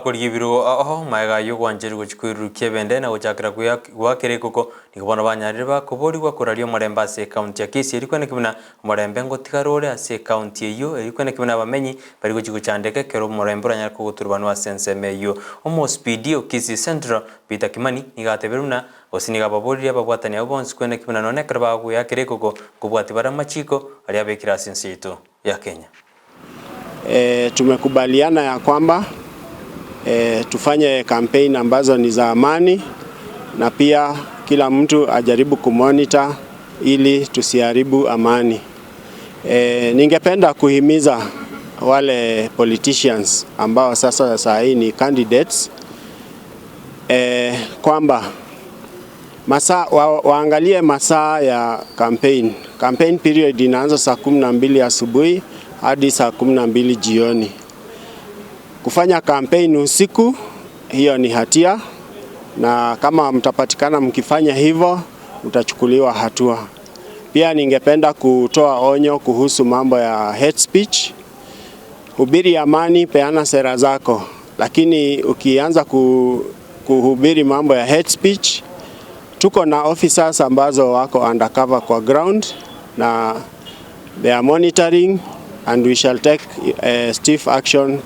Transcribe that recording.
kurigibiro aho maiga yo gwanjeru guchikuru kebende na guchakira gwakire koko nikubona banyarira kubori gwakurario maremba ase county ya Kisii eriko nekibina marembe ngotigarore ase county eyo eriko nekibina bamenyi bari guchiguchandeke kero marembe ranya kuguturbanwa asenseme yo omo speed Kisii Central Peter Kimani nigateberuna osiniga babori ababwatani abonsi kwene kibina none karba gwakire koko kubwati bara machiko ali abekira sensitu ya Kenya. Tumekubaliana ya kwamba tufanye campaign ambazo ni za amani na pia kila mtu ajaribu kumonitor ili tusiharibu amani. Ningependa kuhimiza wale politicians ambao sasa hii ni candidates kwamba waangalie masaa ya campaign. Campaign period inaanza saa 12 asubuhi hadi saa 12 jioni. Kufanya campaign usiku hiyo ni hatia, na kama mtapatikana mkifanya hivyo utachukuliwa hatua. Pia ningependa kutoa onyo kuhusu mambo ya hate speech. Hubiri amani, peana sera zako, lakini ukianza kuhubiri mambo ya hate speech, tuko na officers ambazo wako undercover kwa ground na they are monitoring and we shall take stiff action.